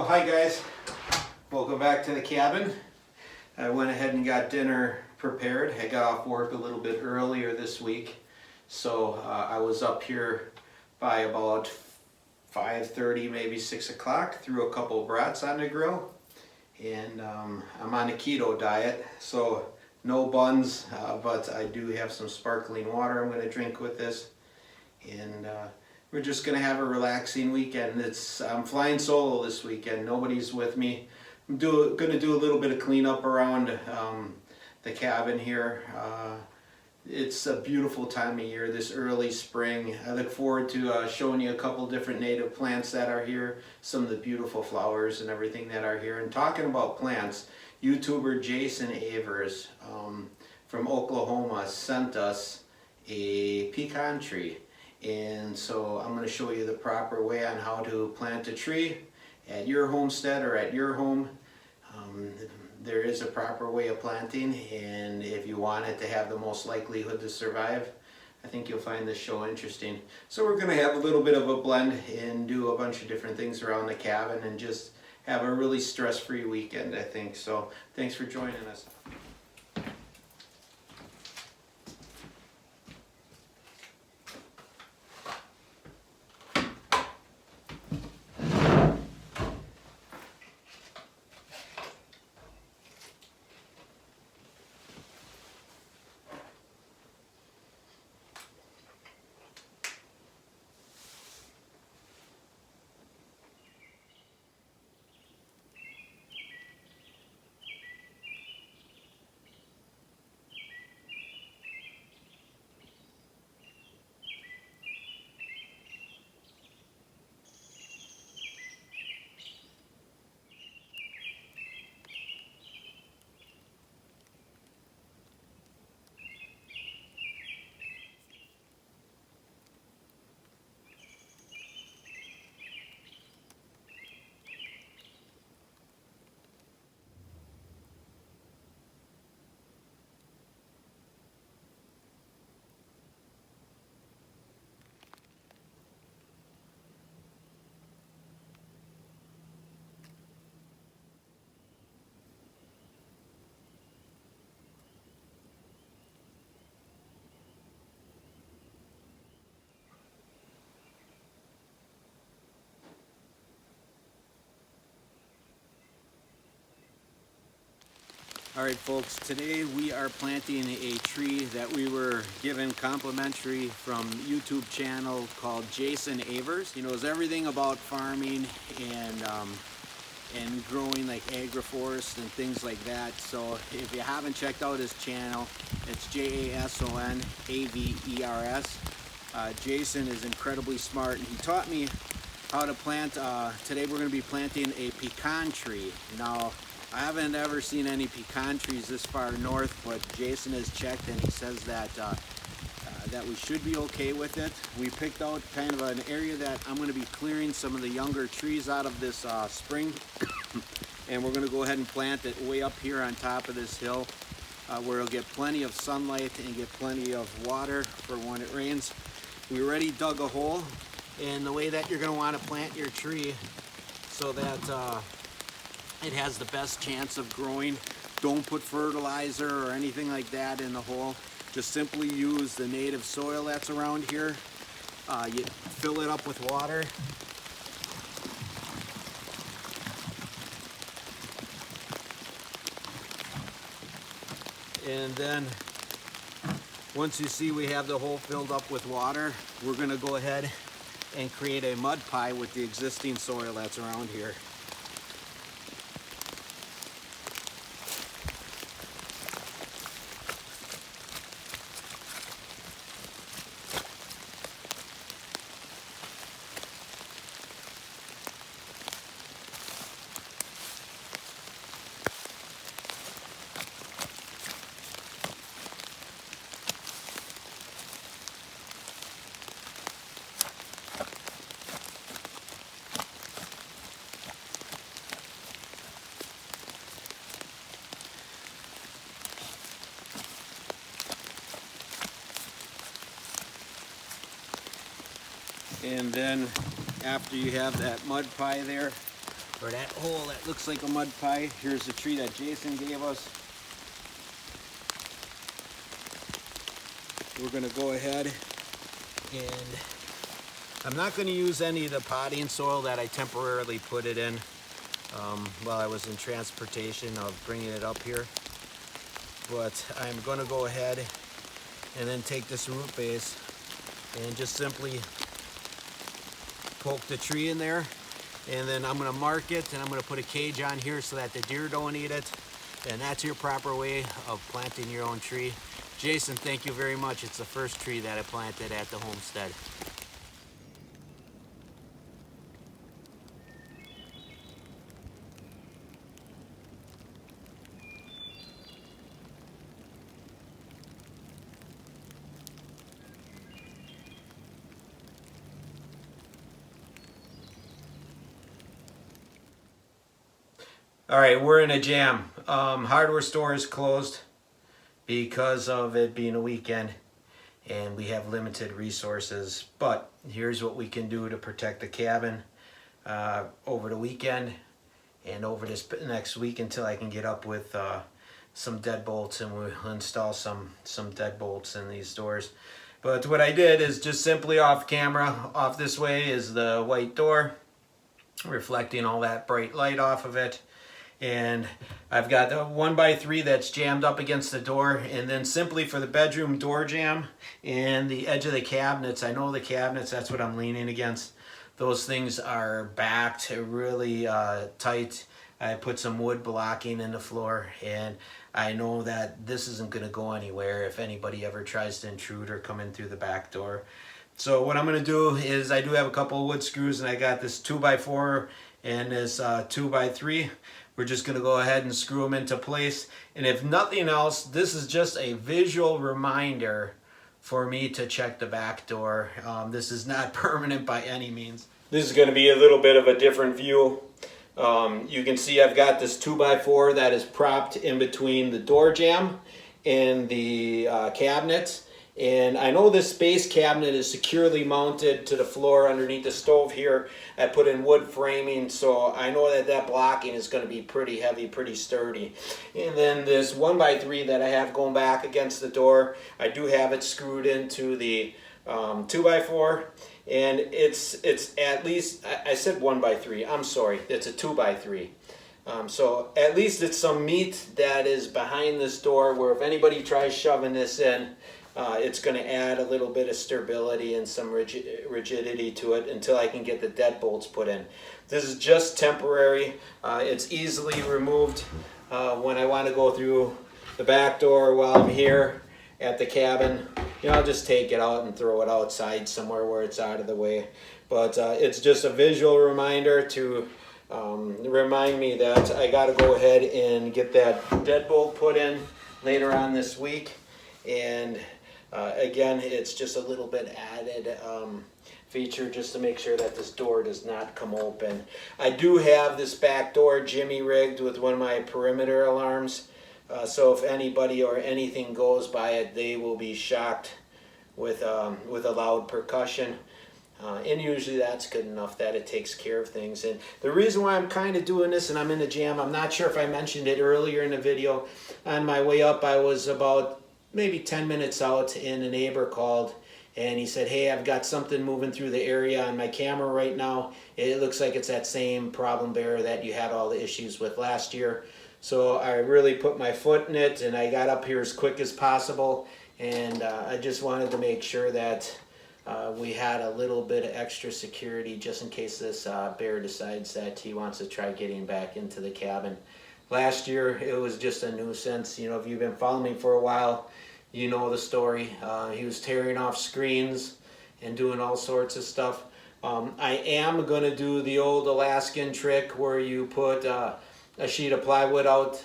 Well, hi guys. Welcome back to the cabin. I went ahead and got dinner prepared. I got off work a little bit earlier this week, so I was up here by about 5:30, maybe 6 o'clock. Threw a couple of brats on the grill, and I'm on a keto diet, so no buns, but I do have some sparkling water I'm going to drink with this, and we're just going to have a relaxing weekend. I'm flying solo this weekend. Nobody's with me. I'm going to do a little bit of cleanup around the cabin here. It's a beautiful time of year, this early spring. I look forward to showing you a couple different native plants that are here, some of the beautiful flowers and everything that are here. And talking about plants, YouTuber Jason Avers from Oklahoma sent us a pecan tree. And so I'm going to show you the proper way on how to plant a tree at your homestead or at your home. There is a proper way of planting, and if you want it to have the most likelihood to survive, I think you'll find this show interesting. So we're going to have a little bit of a blend and do a bunch of different things around the cabin and just have a really stress-free weekend, I think. So thanks for joining us. All right, folks, today we are planting a tree that we were given complimentary from YouTube channel called Jason Avers. He knows everything about farming and growing, like agroforest and things like that. So if you haven't checked out his channel, it's JASON AVERS. Jason is incredibly smart, and he taught me how to plant. Today we're going to be planting a pecan tree. Now, I haven't ever seen any pecan trees this far north, but Jason has checked and he says that that we should be okay with it. We picked out kind of an area that I'm going to be clearing some of the younger trees out of this spring, and we're going to go ahead and plant it way up here on top of this hill where it'll get plenty of sunlight and get plenty of water for when it rains. We already dug a hole, and the way that you're going to want to plant your tree so that it has the best chance of growing. Don't put fertilizer or anything like that in the hole. Just simply use the native soil that's around here. You fill it up with water. And then once you see we have the hole filled up with water, we're going to go ahead and create a mud pie with the existing soil that's around here. And then after you have that mud pie there, or that hole that looks like a mud pie. Here's the tree that Jason gave us. We're going to go ahead and I'm not going to use any of the potting soil that I temporarily put it in while I was in transportation of bringing it up here. But I'm going to go ahead and then take this root base and just simply poke the tree in there, and then I'm going to mark it and I'm going to put a cage on here so that the deer don't eat it. And that's your proper way of planting your own tree. Jason, thank you very much. It's the first tree that I planted at the homestead. All right, we're in a jam. Hardware store is closed because of it being a weekend and we have limited resources. But here's what we can do to protect the cabin over the weekend and over this next week until I can get up with some deadbolts, and we'll install some deadbolts in these doors. But what I did is just simply off camera, off this way is the white door, reflecting all that bright light off of it. And I've got the 1x3 that's jammed up against the door, and then simply for the bedroom door jamb and the edge of the cabinets, I know the cabinets, that's what I'm leaning against. Those things are backed really tight. I put some wood blocking in the floor, and I know that this isn't going to go anywhere if anybody ever tries to intrude or come in through the back door. So what I'm going to do is I do have a couple of wood screws, and I got this 2x4 and this 2x3. We're just going to go ahead and screw them into place. And if nothing else, this is just a visual reminder for me to check the back door. This is not permanent by any means. This is going to be a little bit of a different view. You can see I've got this 2x4 that is propped in between the door jamb and the cabinet. And I know this space cabinet is securely mounted to the floor underneath the stove here. I put in wood framing, so I know that that blocking is going to be pretty heavy, pretty sturdy. And then this 1x3 that I have going back against the door, I do have it screwed into the 2x4. And it's at least, I said 1x3, I'm sorry, it's a 2x3. So at least it's some meat that is behind this door where if anybody tries shoving this in, it's going to add a little bit of stability and some rigidity to it until I can get the deadbolts put in. This is just temporary. It's easily removed when I want to go through the back door while I'm here at the cabin. You know, I'll just take it out and throw it outside somewhere where it's out of the way. But it's just a visual reminder to remind me that I got to go ahead and get that deadbolt put in later on this week. And again, it's just a little bit added feature just to make sure that this door does not come open. I do have this back door jimmy rigged with one of my perimeter alarms. So if anybody or anything goes by it, they will be shocked with a loud percussion. And usually that's good enough that it takes care of things. And the reason why I'm kind of doing this and I'm in the jam, I'm not sure if I mentioned it earlier in the video. On my way up, I was about maybe 10 minutes out and a neighbor called and he said, hey, I've got something moving through the area on my camera right now. It looks like it's that same problem bearer that you had all the issues with last year. So I really put my foot in it and I got up here as quick as possible, and I just wanted to make sure that we had a little bit of extra security just in case this bear decides that he wants to try getting back into the cabin. Last year it was just a nuisance. You know, if you've been following me for a while, you know the story. He was tearing off screens and doing all sorts of stuff. I am going to do the old Alaskan trick where you put a sheet of plywood out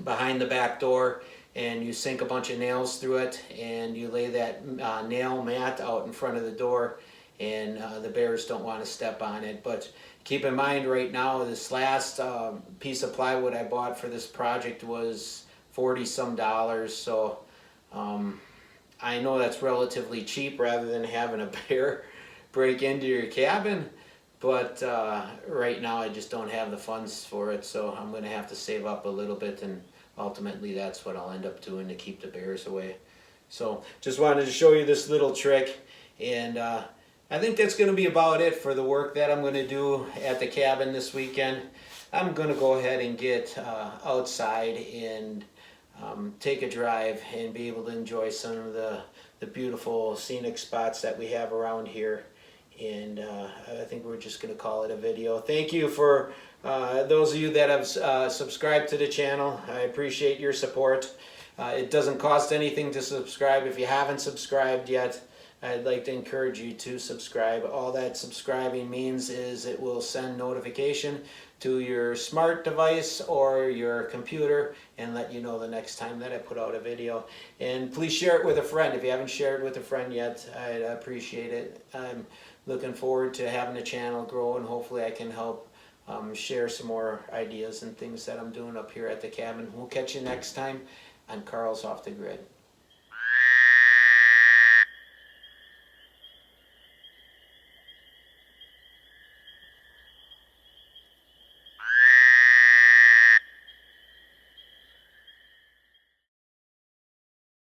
behind the back door and you sink a bunch of nails through it and you lay that nail mat out in front of the door, and the bears don't want to step on it. But keep in mind right now, this last piece of plywood I bought for this project was $40-some. So I know that's relatively cheap rather than having a bear break into your cabin. but right now I just don't have the funds for it, so I'm going to have to save up a little bit, and ultimately that's what I'll end up doing to keep the bears away. So just wanted to show you this little trick, and I think that's going to be about it for the work that I'm going to do at the cabin this weekend. I'm going to go ahead and get outside and take a drive and be able to enjoy some of the beautiful scenic spots that we have around here. And I think we're just going to call it a video. Thank you for those of you that have subscribed to the channel. I appreciate your support. It doesn't cost anything to subscribe. If you haven't subscribed yet, I'd like to encourage you to subscribe. All that subscribing means is it will send notification to your smart device or your computer and let you know the next time that I put out a video. And please share it with a friend. If you haven't shared with a friend yet, I'd appreciate it. I'm looking forward to having the channel grow, and hopefully I can help share some more ideas and things that I'm doing up here at the cabin. We'll catch you next time on Carl's Off the Grid.